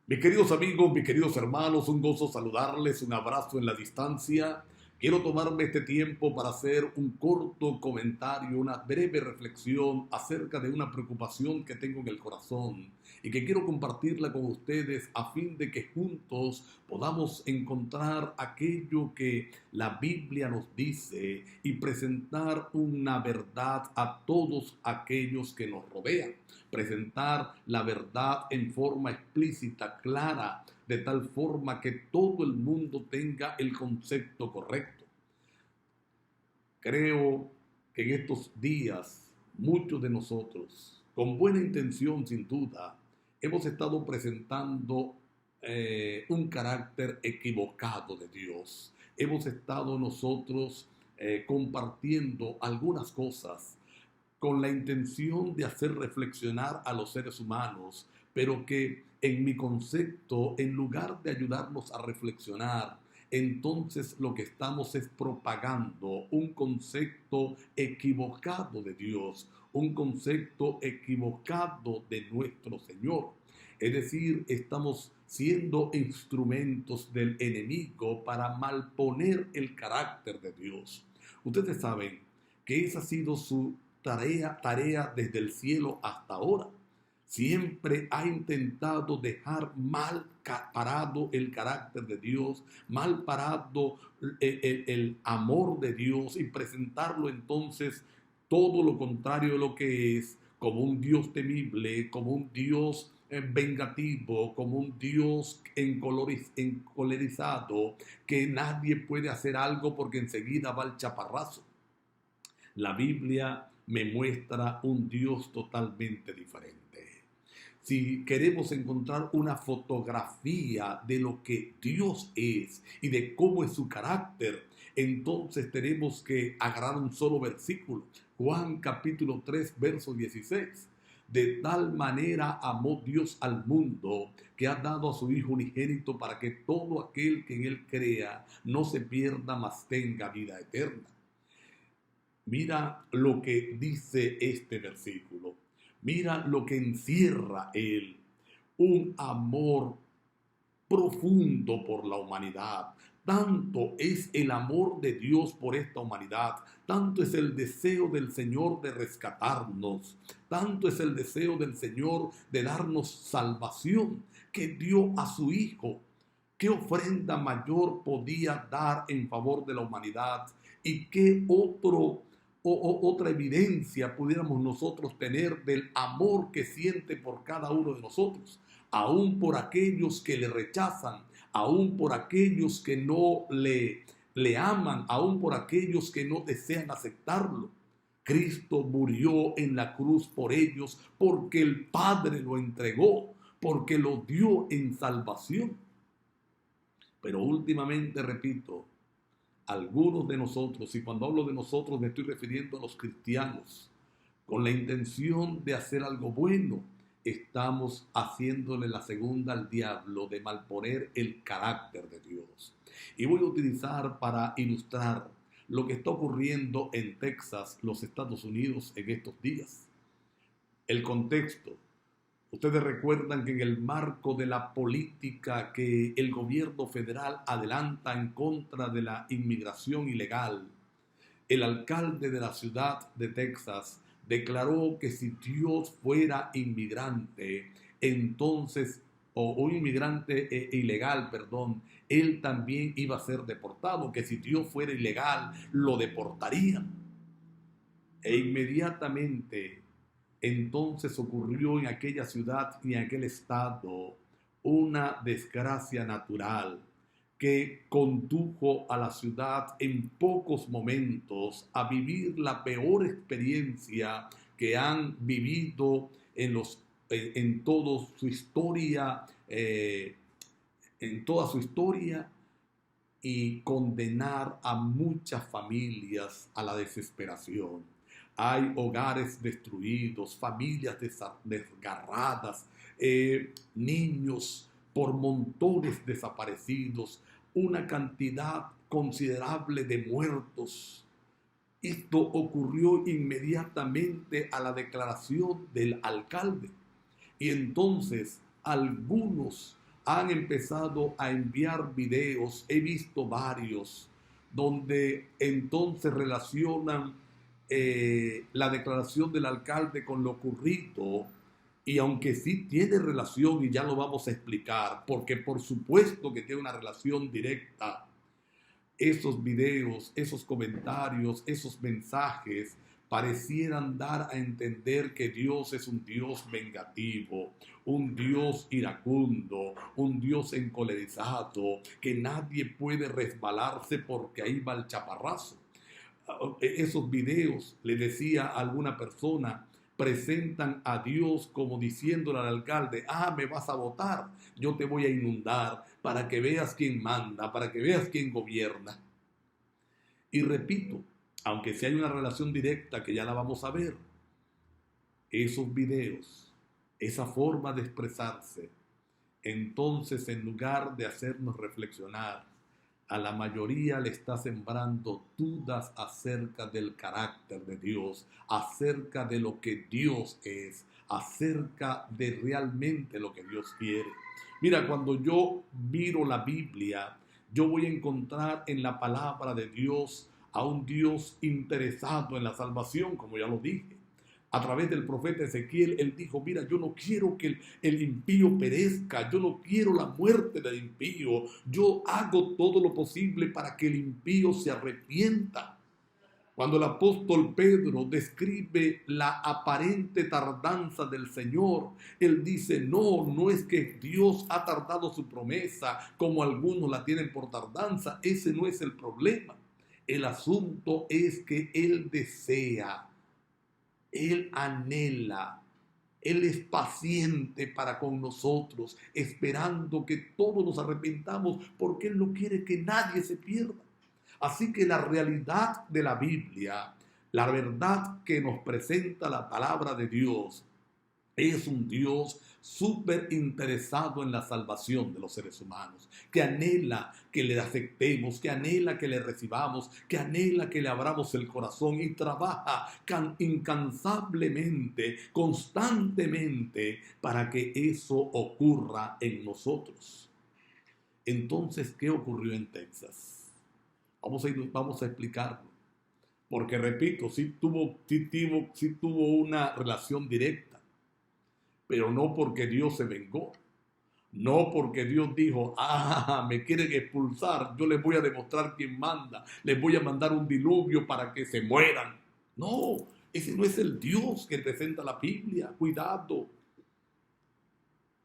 Mis queridos amigos, mis queridos hermanos, un gozo saludarles, un abrazo en la distancia. Quiero tomarme este tiempo para hacer un corto comentario, una breve reflexión acerca de una preocupación que tengo en el corazón y que quiero compartirla con ustedes a fin de que juntos podamos encontrar aquello que la Biblia nos dice y presentar una verdad a todos aquellos que nos rodean. Presentar la verdad en forma explícita, clara, de tal forma que todo el mundo tenga el concepto correcto. Creo que en estos días muchos de nosotros, con buena intención sin duda, hemos estado presentando un carácter equivocado de Dios. Hemos estado nosotros compartiendo algunas cosas con la intención de hacer reflexionar a los seres humanos, pero que en mi concepto, en lugar de ayudarnos a reflexionar, entonces lo que estamos es propagando un concepto equivocado de Dios, un concepto equivocado de nuestro Señor. Es decir, estamos siendo instrumentos del enemigo para malponer el carácter de Dios. Ustedes saben que esa ha sido su tarea desde el cielo hasta ahora. Siempre ha intentado dejar mal parado el carácter de Dios, mal parado el amor de Dios y presentarlo entonces todo lo contrario de lo que es, como un Dios temible, como un Dios vengativo, como un Dios encolerizado, que nadie puede hacer algo porque enseguida va el chaparrazo. La Biblia me muestra un Dios totalmente diferente. Si queremos encontrar una fotografía de lo que Dios es y de cómo es su carácter, entonces tenemos que agarrar un solo versículo. Juan capítulo 3, verso 16. De tal manera amó Dios al mundo que ha dado a su Hijo unigénito para que todo aquel que en él crea no se pierda, mas tenga vida eterna. Mira lo que dice este versículo. Mira lo que encierra él. Un amor profundo por la humanidad. Tanto es el amor de Dios por esta humanidad, tanto es el deseo del Señor de rescatarnos, tanto es el deseo del Señor de darnos salvación, que dio a su Hijo. ¿Qué ofrenda mayor podía dar en favor de la humanidad? ¿Y qué otra evidencia pudiéramos nosotros tener del amor que siente por cada uno de nosotros? Aún por aquellos que le rechazan, aún por aquellos que no le aman, aún por aquellos que no desean aceptarlo. Cristo murió en la cruz por ellos porque el Padre lo entregó, porque lo dio en salvación. Pero últimamente, repito, algunos de nosotros, y cuando hablo de nosotros me estoy refiriendo a los cristianos, con la intención de hacer algo bueno, estamos haciéndole la segunda al diablo de malponer el carácter de Dios. Y voy a utilizar para ilustrar lo que está ocurriendo en Texas, los Estados Unidos, en estos días. El contexto. Ustedes recuerdan que en el marco de la política que el gobierno federal adelanta en contra de la inmigración ilegal, el alcalde de la ciudad de Texas declaró que si Dios fuera inmigrante, entonces, o inmigrante ilegal, perdón, él también iba a ser deportado, que si Dios fuera ilegal, lo deportarían. E inmediatamente entonces ocurrió en aquella ciudad y en aquel estado una desgracia natural que condujo a la ciudad en pocos momentos a vivir la peor experiencia que han vivido en toda su historia, en toda su historia, y condenar a muchas familias a la desesperación. Hay hogares destruidos, familias desgarradas, niños por montones desaparecidos, una cantidad considerable de muertos. Esto ocurrió inmediatamente a la declaración del alcalde. Y entonces han empezado a enviar videos, he visto varios, donde entonces relacionan la declaración del alcalde con lo ocurrido, y aunque sí tiene relación, y ya lo vamos a explicar, porque por supuesto que tiene una relación directa, esos videos, esos comentarios, esos mensajes parecieran dar a entender que Dios es un Dios vengativo, un Dios iracundo, un Dios encolerizado, que nadie puede resbalarse porque ahí va el chaparrazo. Esos videos, le decía a alguna persona, presentan a Dios como diciéndole al alcalde: me vas a votar, yo te voy a inundar para que veas quién manda, para que veas quién gobierna. Y repito, aunque si hay una relación directa que ya la vamos a ver, esos videos, esa forma de expresarse, entonces en lugar de hacernos reflexionar, a la mayoría le está sembrando dudas acerca del carácter de Dios, acerca de lo que Dios es, acerca de realmente lo que Dios quiere. Mira, cuando yo miro la Biblia, yo voy a encontrar en la palabra de Dios a un Dios interesado en la salvación, como ya lo dije. A través del profeta Ezequiel, él dijo: mira, yo no quiero que el impío perezca, yo no quiero la muerte del impío, yo hago todo lo posible para que el impío se arrepienta. Cuando el apóstol Pedro describe la aparente tardanza del Señor, él dice: no es que Dios ha tardado su promesa como algunos la tienen por tardanza, ese no es el problema. El asunto es que él desea, él anhela, Él es paciente para con nosotros, esperando que todos nos arrepentamos, porque Él no quiere que nadie se pierda. Así que la realidad de la Biblia, la verdad que nos presenta la palabra de Dios, es un Dios súper interesado en la salvación de los seres humanos, que anhela que le aceptemos, que anhela que le recibamos, que anhela que le abramos el corazón, y trabaja incansablemente, constantemente, para que eso ocurra en nosotros. Entonces, ¿qué ocurrió en Texas? Vamos a explicarlo. Porque repito, sí tuvo una relación directa, pero no porque Dios se vengó, no porque Dios dijo: me quieren expulsar, yo les voy a demostrar quién manda, les voy a mandar un diluvio para que se mueran. No, ese no es el Dios que presenta la Biblia. Cuidado.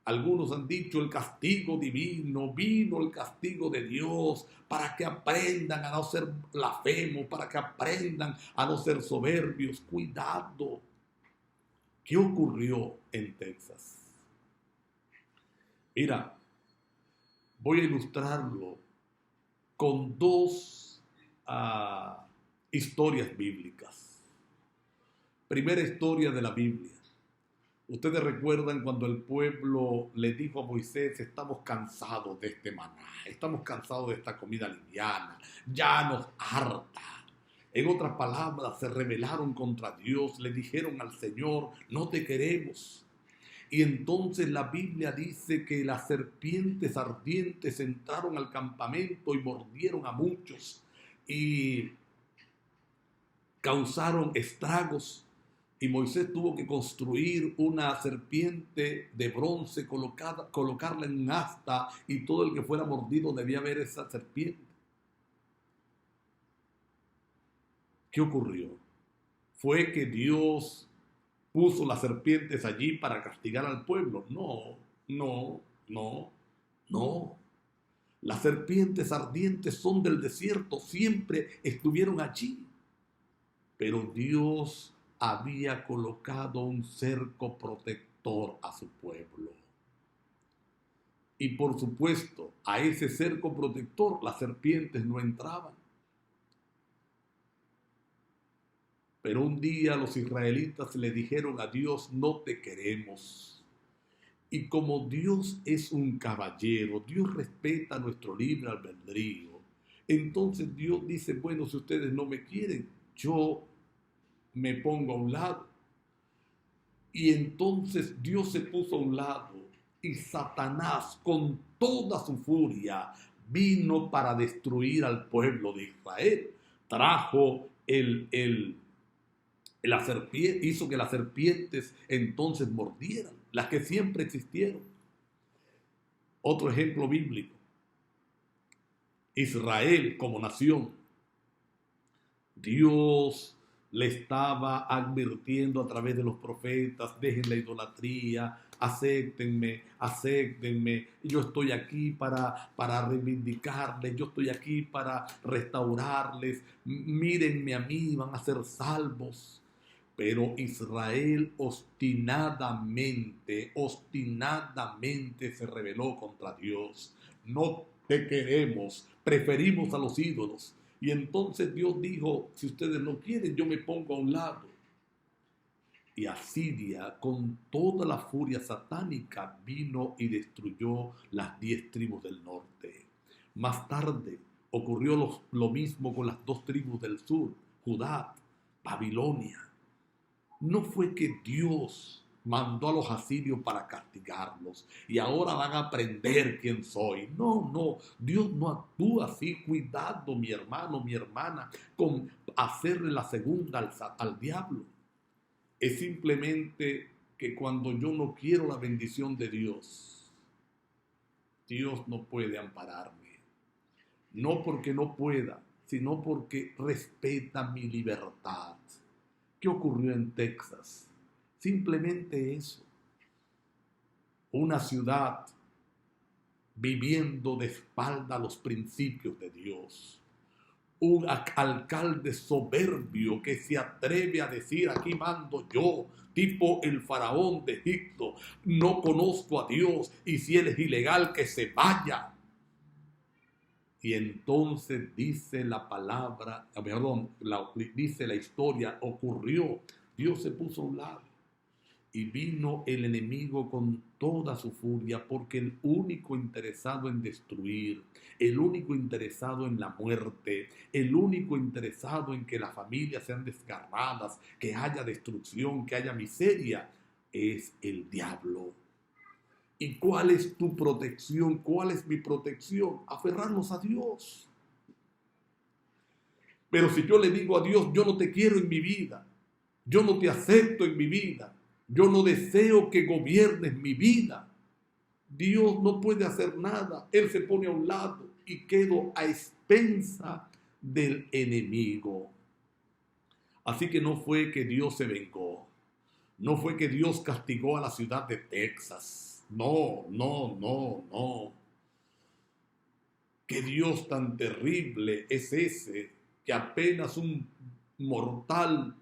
Algunos han dicho: el castigo divino, vino el castigo de Dios para que aprendan a no ser blasfemos, para que aprendan a no ser soberbios. Cuidado. ¿Qué ocurrió en Texas? Mira, voy a ilustrarlo con dos historias bíblicas. Primera historia de la Biblia. Ustedes recuerdan cuando el pueblo le dijo a Moisés: estamos cansados de este maná, estamos cansados de esta comida liviana, ya nos harta. En otras palabras, se rebelaron contra Dios, le dijeron al Señor: no te queremos. Y entonces la Biblia dice que las serpientes ardientes entraron al campamento y mordieron a muchos y causaron estragos. Y Moisés tuvo que construir una serpiente de bronce, colocarla en un asta, y todo el que fuera mordido debía ver esa serpiente. ¿Qué ocurrió? ¿Fue que Dios puso las serpientes allí para castigar al pueblo? No. Las serpientes ardientes son del desierto, siempre estuvieron allí. Pero Dios había colocado un cerco protector a su pueblo. Y por supuesto, a ese cerco protector las serpientes no entraban. Pero un día los israelitas le dijeron a Dios: no te queremos. Y como Dios es un caballero, Dios respeta nuestro libre albedrío. Entonces Dios dice: bueno, si ustedes no me quieren, yo me pongo a un lado. Y entonces Dios se puso a un lado Y Satanás, con toda su furia, vino para destruir al pueblo de Israel. Trajo la serpiente, hizo que las serpientes entonces mordieran, las que siempre existieron. Otro ejemplo bíblico: Israel como nación. Dios le estaba advirtiendo a través de los profetas: dejen la idolatría, acéptenme, yo estoy aquí para reivindicarles, yo estoy aquí para restaurarles, mírenme a mí, van a ser salvos. Pero Israel obstinadamente se rebeló contra Dios. No te queremos, preferimos a los ídolos. Y entonces Dios dijo: si ustedes no quieren, yo me pongo a un lado. Y Asiria, con toda la furia satánica, vino y destruyó las 10 tribus del norte. Más tarde ocurrió lo mismo con las 2 tribus del sur, Judá, Babilonia. No fue que Dios mandó a los asirios para castigarlos y ahora van a aprender quién soy. No, Dios no actúa así. Cuidado, mi hermano, mi hermana, con hacerle la segunda al diablo. Es simplemente que cuando yo no quiero la bendición de Dios, Dios no puede ampararme. No porque no pueda, sino porque respeta mi libertad. ¿Qué ocurrió en Texas? Simplemente eso. Una ciudad viviendo de espalda a los principios de Dios. Un alcalde soberbio que se atreve a decir: aquí mando yo, tipo el faraón de Egipto. No conozco a Dios y si él es ilegal, que se vaya. Y entonces dice la palabra, dice la historia, ocurrió. Dios se puso a un lado y vino el enemigo con toda su furia, porque el único interesado en destruir, el único interesado en la muerte, el único interesado en que las familias sean desgarradas, que haya destrucción, que haya miseria, es el diablo. ¿Y cuál es tu protección? ¿Cuál es mi protección? Aferrarnos a Dios. Pero si yo le digo a Dios: yo no te quiero en mi vida, yo no te acepto en mi vida, yo no deseo que gobiernes mi vida, Dios no puede hacer nada. Él se pone a un lado y quedo a expensa del enemigo. Así que no fue que Dios se vengó, no fue que Dios castigó a la ciudad de Texas. No. ¿Qué Dios tan terrible es ese que apenas un mortal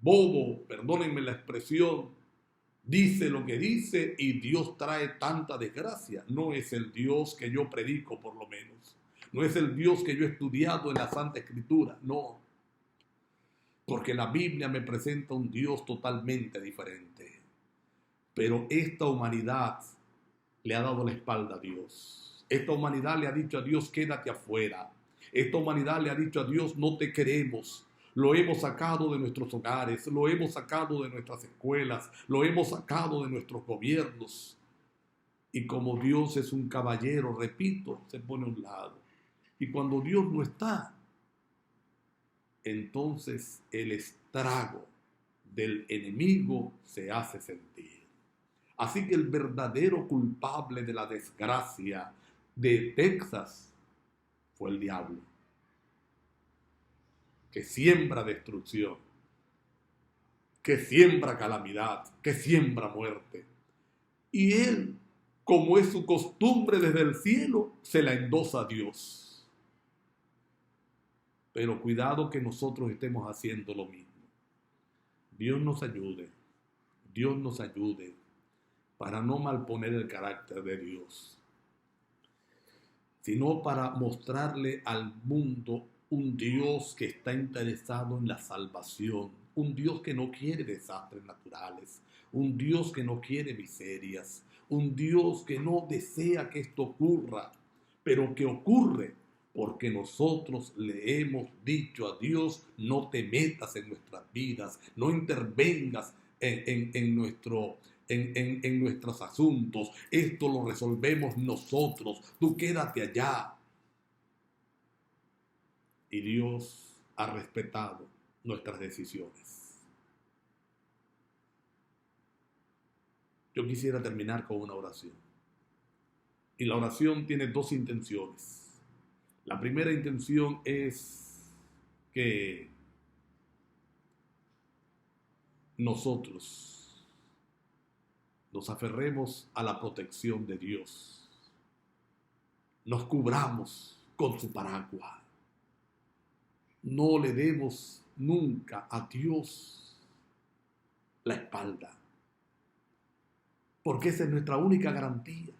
bobo, perdónenme la expresión, dice lo que dice y Dios trae tanta desgracia? No es el Dios que yo predico, por lo menos. No es el Dios que yo he estudiado en la Santa Escritura, no. Porque la Biblia me presenta un Dios totalmente diferente. Pero esta humanidad le ha dado la espalda a Dios. Esta humanidad le ha dicho a Dios: quédate afuera. Esta humanidad le ha dicho a Dios: no te queremos. Lo hemos sacado de nuestros hogares, lo hemos sacado de nuestras escuelas, lo hemos sacado de nuestros gobiernos. Y como Dios es un caballero, repito, se pone a un lado. Y cuando Dios no está, entonces el estrago del enemigo se hace sentir. Así que el verdadero culpable de la desgracia de Texas fue el diablo, que siembra destrucción, que siembra calamidad, que siembra muerte. Y él, como es su costumbre desde el cielo, se la endosa a Dios. Pero cuidado que nosotros estemos haciendo lo mismo. Dios nos ayude para no malponer el carácter de Dios, sino para mostrarle al mundo un Dios que está interesado en la salvación, un Dios que no quiere desastres naturales, un Dios que no quiere miserias, un Dios que no desea que esto ocurra, pero que ocurre porque nosotros le hemos dicho a Dios: no te metas en nuestras vidas, no intervengas en nuestro en nuestros asuntos. Esto lo resolvemos nosotros. Tú quédate allá. Y Dios ha respetado nuestras decisiones. Yo quisiera terminar con una oración. Y la oración tiene dos intenciones. La primera intención es que nosotros nos aferremos a la protección de Dios. Nos cubramos con su paraguas. No le demos nunca a Dios la espalda, porque esa es nuestra única garantía.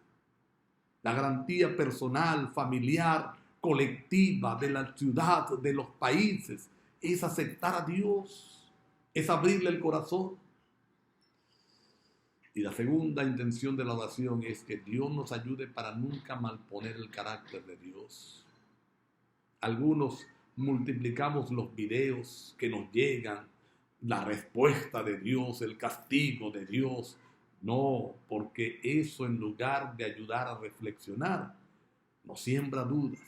La garantía personal, familiar, colectiva, de la ciudad, de los países, es aceptar a Dios, es abrirle el corazón. Y la segunda intención de la oración es que Dios nos ayude para nunca malponer el carácter de Dios. Algunos multiplicamos los videos que nos llegan, la respuesta de Dios, el castigo de Dios. No, porque eso, en lugar de ayudar a reflexionar, nos siembra dudas.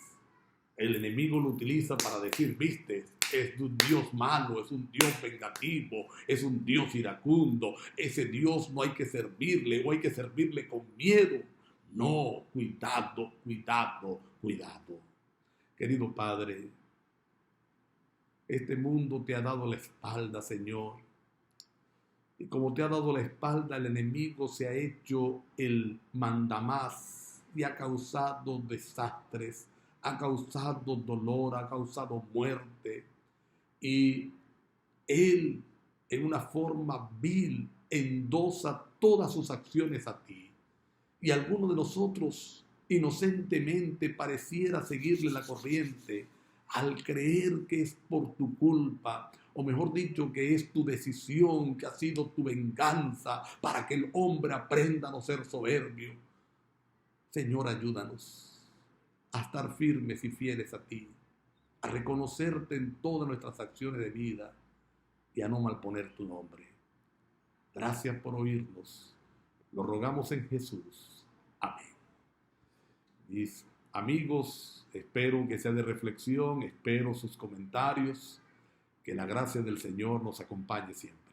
El enemigo lo utiliza para decir, viste, es un Dios malo, es un Dios vengativo, es un Dios iracundo. Ese Dios no hay que servirle, o hay que servirle con miedo. No, cuidado, cuidado, cuidado. Querido Padre, este mundo te ha dado la espalda, Señor. Y como te ha dado la espalda, el enemigo se ha hecho el mandamás y ha causado desastres, ha causado dolor, ha causado muerte. Y él, en una forma vil, endosa todas sus acciones a ti. Y alguno de nosotros, inocentemente, pareciera seguirle la corriente al creer que es por tu culpa, o mejor dicho, que es tu decisión, que ha sido tu venganza para que el hombre aprenda a no ser soberbio. Señor, ayúdanos a estar firmes y fieles a ti, a reconocerte en todas nuestras acciones de vida y a no malponer tu nombre. Gracias por oírnos. Lo rogamos en Jesús. Amén. Mis amigos, espero que sea de reflexión, espero sus comentarios, que la gracia del Señor nos acompañe siempre.